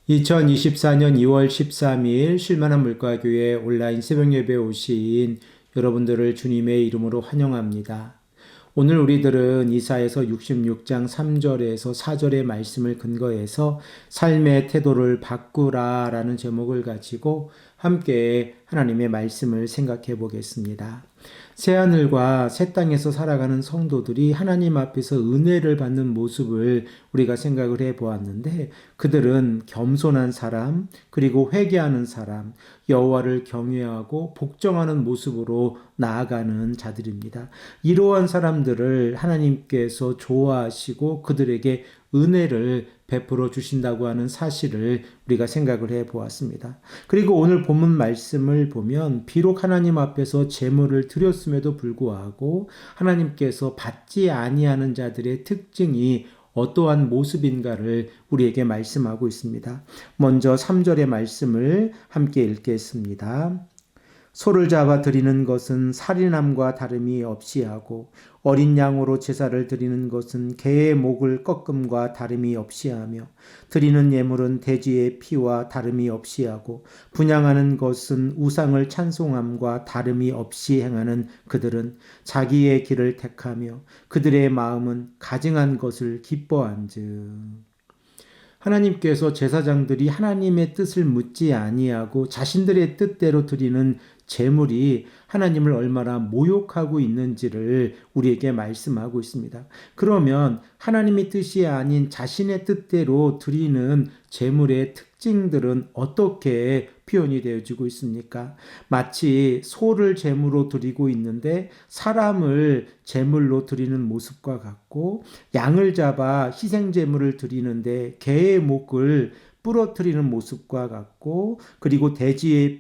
2024년 2월 13일 쉴만한 물가교회 온라인 새벽예배에 오신 여러분들을 주님의 이름으로 환영합니다. 오늘 우리들은 이사야서 66장 3절에서 4절의 말씀을 근거해서 삶의 태도를 바꾸라 라는 제목을 가지고 함께 하나님의 말씀을 생각해 보겠습니다. 새하늘과 새 땅에서 살아가는 성도들이 하나님 앞에서 은혜를 받는 모습을 우리가 생각을 해 보았는데, 그들은 겸손한 사람, 그리고 회개하는 사람, 여호와를 경외하고 복종하는 모습으로 나아가는 자들입니다. 이러한 사람들을 하나님께서 좋아하시고 그들에게 은혜를 베풀어 주신다고 하는 사실을 우리가 생각을 해 보았습니다. 그리고 오늘 본문 말씀을 보면 비록 하나님 앞에서 제물을 드렸음에도 불구하고 하나님께서 받지 아니하는 자들의 특징이 어떠한 모습인가를 우리에게 말씀하고 있습니다. 먼저 3절의 말씀을 함께 읽겠습니다. 소를 잡아 드리는 것은 살인함과 다름이 없이 하고 어린 양으로 제사를 드리는 것은 개의 목을 꺾음과 다름이 없이 하며 드리는 예물은 돼지의 피와 다름이 없이 하고 분향하는 것은 우상을 찬송함과 다름이 없이 행하는 그들은 자기의 길을 택하며 그들의 마음은 가증한 것을 기뻐한즉. 하나님께서 제사장들이 하나님의 뜻을 묻지 아니하고 자신들의 뜻대로 드리는 제물이 하나님을 얼마나 모욕하고 있는지를 우리에게 말씀하고 있습니다. 그러면 하나님의 뜻이 아닌 자신의 뜻대로 드리는 제물의 특징들은 어떻게 표현이 되어지고 있습니까? 마치 소를 제물로 드리고 있는데 사람을 제물로 드리는 모습과 같고, 양을 잡아 희생 제물을 드리는데 개의 목을 부러뜨리는 모습과 같고, 그리고 돼지의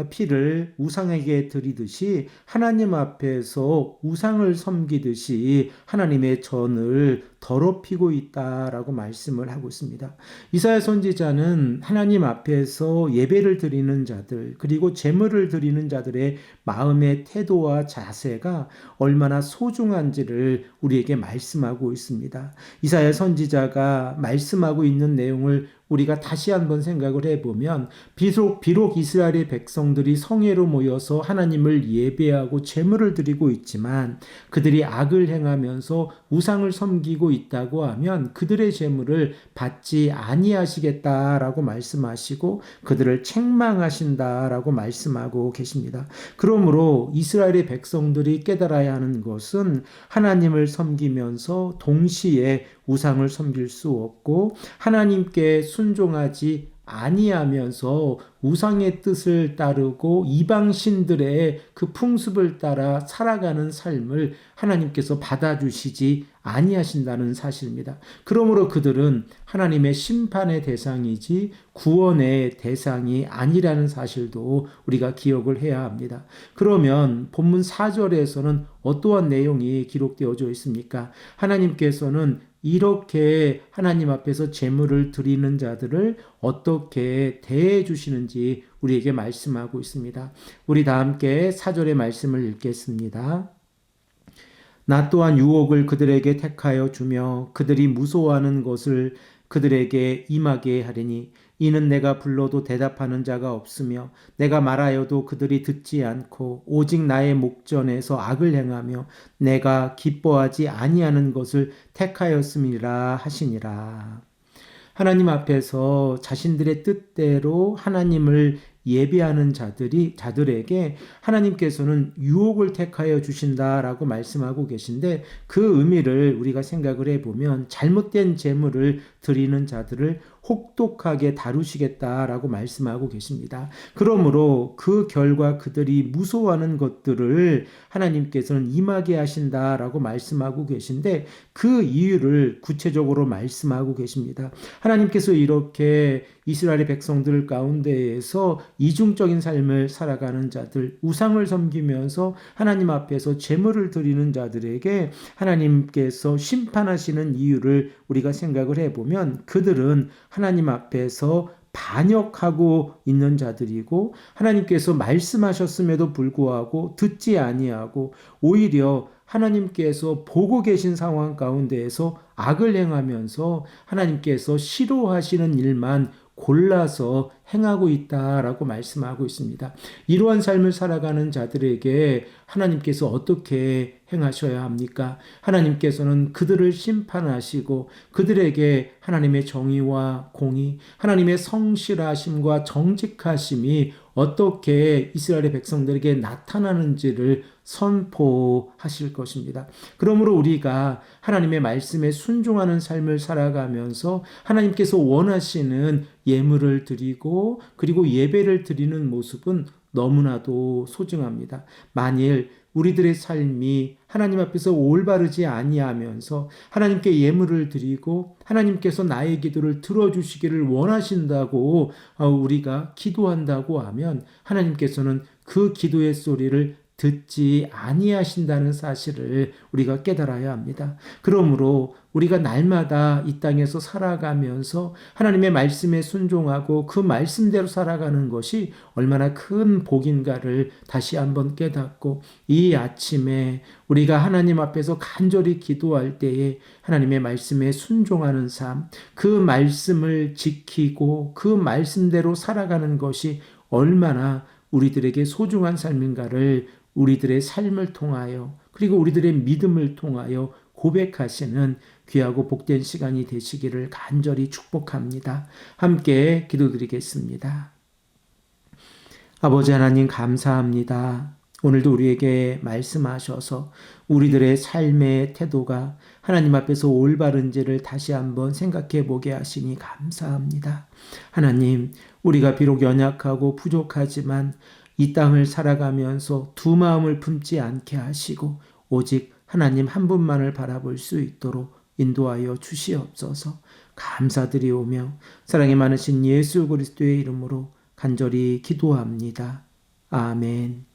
피를 우상에게 드리듯이 하나님 앞에서 우상을 섬기듯이 하나님의 전을 더럽히고 있다라고 말씀을 하고 있습니다. 이사야 선지자는 하나님 앞에서 예배를 드리는 자들, 그리고 제물을 드리는 자들의 마음의 태도와 자세가 얼마나 소중한지를 우리에게 말씀하고 있습니다. 이사야 선지자가 말씀하고 있는 내용을 우리가 다시 한번 생각을 해보면, 비록 이스라엘의 백성들이 성회로 모여서 하나님을 예배하고 제물을 드리고 있지만 그들이 악을 행하면서 우상을 섬기고 있다고 하면 그들의 제물을 받지 아니하시겠다라고 말씀하시고 그들을 책망하신다라고 말씀하고 계십니다. 그러므로 이스라엘의 백성들이 깨달아야 하는 것은 하나님을 섬기면서 동시에 우상을 섬길 수 없고 하나님께 순종하지 아니하면서 우상의 뜻을 따르고 이방신들의 그 풍습을 따라 살아가는 삶을 하나님께서 받아주시지 아니하신다는 사실입니다. 그러므로 그들은 하나님의 심판의 대상이지 구원의 대상이 아니라는 사실도 우리가 기억을 해야 합니다. 그러면 본문 4절에서는 어떠한 내용이 기록되어져 있습니까? 하나님께서는 이렇게 하나님 앞에서 제물을 드리는 자들을 어떻게 대해 주시는지 우리에게 말씀하고 있습니다. 우리 다 함께 4절의 말씀을 읽겠습니다. 나 또한 유혹을 그들에게 택하여 주며 그들이 무서워하는 것을 그들에게 임하게 하리니 이는 내가 불러도 대답하는 자가 없으며 내가 말하여도 그들이 듣지 않고 오직 나의 목전에서 악을 행하며 내가 기뻐하지 아니하는 것을 택하였음이라 하시니라. 하나님 앞에서 자신들의 뜻대로 하나님을 예배하는 자들에게 하나님께서는 유혹을 택하여 주신다라고 말씀하고 계신데, 그 의미를 우리가 생각을 해보면 잘못된 제물을 드리는 자들을 혹독하게 다루시겠다라고 말씀하고 계십니다. 그러므로 그 결과 그들이 무서워하는 것들을 하나님께서는 임하게 하신다라고 말씀하고 계신데, 그 이유를 구체적으로 말씀하고 계십니다. 하나님께서 이렇게 이스라엘의 백성들 가운데에서 이중적인 삶을 살아가는 자들, 우상을 섬기면서 하나님 앞에서 제물을 드리는 자들에게 하나님께서 심판하시는 이유를 우리가 생각을 해보면, 그들은 하나님 앞에서 반역하고 있는 자들이고 하나님께서 말씀하셨음에도 불구하고 듣지 아니하고 오히려 하나님께서 보고 계신 상황 가운데에서 악을 행하면서 하나님께서 싫어하시는 일만 골라서 행하고 있다라고 말씀하고 있습니다. 이러한 삶을 살아가는 자들에게 하나님께서 어떻게 행하셔야 합니까? 하나님께서는 그들을 심판하시고 그들에게 하나님의 정의와 공의, 하나님의 성실하심과 정직하심이 어떻게 이스라엘의 백성들에게 나타나는지를 선포하실 것입니다. 그러므로 우리가 하나님의 말씀에 순종하는 삶을 살아가면서 하나님께서 원하시는 예물을 드리고 그리고 예배를 드리는 모습은 너무나도 소중합니다. 만일 우리들의 삶이 하나님 앞에서 올바르지 아니하면서 하나님께 예물을 드리고 하나님께서 나의 기도를 들어주시기를 원하신다고 우리가 기도한다고 하면 하나님께서는 그 기도의 소리를 듣지 아니하신다는 사실을 우리가 깨달아야 합니다. 그러므로 우리가 날마다 이 땅에서 살아가면서 하나님의 말씀에 순종하고 그 말씀대로 살아가는 것이 얼마나 큰 복인가를 다시 한번 깨닫고 이 아침에 우리가 하나님 앞에서 간절히 기도할 때에 하나님의 말씀에 순종하는 삶, 그 말씀을 지키고 그 말씀대로 살아가는 것이 얼마나 우리들에게 소중한 삶인가를 우리들의 삶을 통하여 그리고 우리들의 믿음을 통하여 고백하시는 귀하고 복된 시간이 되시기를 간절히 축복합니다. 함께 기도드리겠습니다. 아버지 하나님 감사합니다. 오늘도 우리에게 말씀하셔서 우리들의 삶의 태도가 하나님 앞에서 올바른지를 다시 한번 생각해 보게 하시니 감사합니다. 하나님, 우리가 비록 연약하고 부족하지만 이 땅을 살아가면서 두 마음을 품지 않게 하시고 오직 하나님 한 분만을 바라볼 수 있도록 인도하여 주시옵소서. 감사드리오며 사랑이 많으신 예수 그리스도의 이름으로 간절히 기도합니다. 아멘.